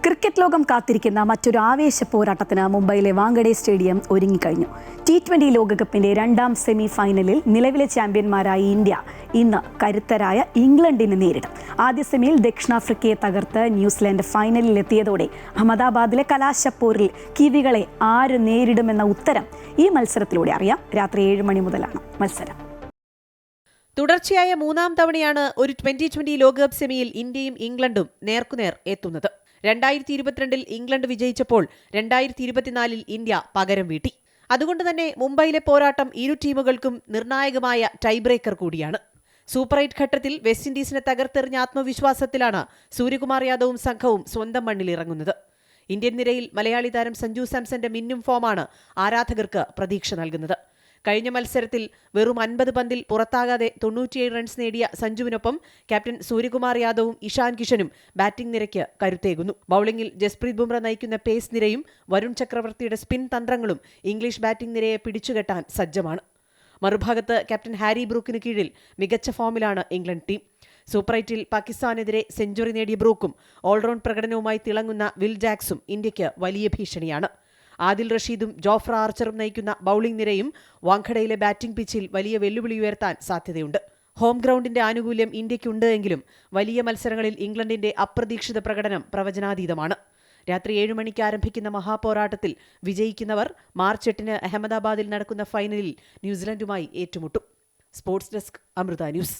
Cricket ലോകം കാത്തിരിക്കുന്ന മറ്റൊരു ആവേശ പോരാട്ടത്തിന് മുംബൈയിലെ വാങ്കഡെ സ്റ്റേഡിയം ഒരുങ്ങിക്കഴിഞ്ഞു. T20 ലോകകപ്പിന്റെ രണ്ടാം സെമി ഫൈനലിൽ നിലവിലെ ചാമ്പ്യന്മാരായ ഇന്ത്യ ഇന്ന് കരുത്തരായ ഇംഗ്ലണ്ടിനെ നേരിടും. ആദ്യ സെമിയിൽ ദക്ഷിണാഫ്രിക്കയെ തകർത്ത് ന്യൂസിലാൻഡ് ഫൈനലിൽ എത്തിയതോടെ അഹമ്മദാബാദിലെ കലാശപ്പോരിൽ കിവികളെ ആര് നേരിടുമെന്ന ഉത്തരം ഈ മത്സരത്തിലൂടെ അറിയാം. രാത്രി 7 മണി മുതലാണ് മത്സരം. തുടർച്ചയായ മൂന്നാം തവണയാണ് ഒരു 2020 ലോകകപ്പ് സെമിയിൽ ഇന്ത്യയും ഇംഗ്ലണ്ടും നേർക്കുനേർ എത്തുന്നത്. 2022 ഇംഗ്ലണ്ട് വിജയിച്ചപ്പോൾ 2024 ഇന്ത്യ പകരം വീട്ടി. അതുകൊണ്ട് തന്നെ മുംബൈയിലെ പോരാട്ടം ഇരു ടീമുകൾക്കും നിർണായകമായ ടൈബ്രേക്കർ കൂടിയാണ്. സൂപ്പർ 8 ഘട്ടത്തിൽ വെസ്റ്റ് ഇൻഡീസിനെ തകർത്തെറിഞ്ഞ ആത്മവിശ്വാസത്തിലാണ് സൂര്യകുമാർ യാദവും സംഘവും സ്വന്തം മണ്ണിലിറങ്ങുന്നത്. ഇന്ത്യൻ നിരയിൽ മലയാളി താരം സഞ്ജു സാംസന്റെ മിന്നും ഫോമാണ് ആരാധകർക്ക് പ്രതീക്ഷ നൽകുന്നത്. കഴിഞ്ഞ മത്സരത്തിൽ വെറും 50 പന്തിൽ പുറത്താകാതെ 97 റൺസ് നേടിയ സഞ്ജുവിനൊപ്പം ക്യാപ്റ്റൻ സൂര്യകുമാർ യാദവും ഇഷാൻ കിഷനും ബാറ്റിംഗ് നിരയ്ക്ക് കരുത്തേകുന്നു. ബൌളിംഗിൽ ജസ്പ്രീത് ബുംറ നയിക്കുന്ന പേസ് നിരയും വരുൺ ചക്രവർത്തിയുടെ സ്പിൻ തന്ത്രങ്ങളും ഇംഗ്ലീഷ് ബാറ്റിംഗ് നിരയെ പിടിച്ചുകെട്ടാൻ സജ്ജമാണ്. മറുഭാഗത്ത് ക്യാപ്റ്റൻ ഹാരി ബ്രൂക്കിന് കീഴിൽ മികച്ച ഫോമിലാണ് ഇംഗ്ലണ്ട് ടീം. സൂപ്പർ 8-ൽ പാകിസ്ഥാനെതിരെ സെഞ്ചുറി നേടിയ ബ്രൂക്കും ഓൾറൗണ്ട് പ്രകടനവുമായി തിളങ്ങുന്ന വിൽ ജാക്സും ഇന്ത്യയ്ക്ക് വലിയ ഭീഷണിയാണ്. ആദിൽ റഷീദും ജോഫ്ര ആർച്ചറും നയിക്കുന്ന ബൌളിംഗ് നിരയും വാങ്കഡയിലെ ബാറ്റിംഗ് പിച്ചിൽ വലിയ വെല്ലുവിളി ഉയർത്താൻ സാധ്യതയുണ്ട്. ഹോം ഗ്രൗണ്ടിന്റെ ആനുകൂല്യം ഇന്ത്യയ്ക്കുണ്ട് എങ്കിലും വലിയ മത്സരങ്ങളിൽ ഇംഗ്ലണ്ടിന്റെ അപ്രതീക്ഷിത പ്രകടനം പ്രവചനാതീതമാണ്. രാത്രി 7 മണിക്ക് ആരംഭിക്കുന്ന മഹാപോരാട്ടത്തിൽ വിജയിക്കുന്നവർ മാർച്ച് 8-ന് അഹമ്മദാബാദിൽ നടക്കുന്ന ഫൈനലിൽ ന്യൂസിലൻഡുമായി ഏറ്റുമുട്ടും. Sports desk, Amrita news.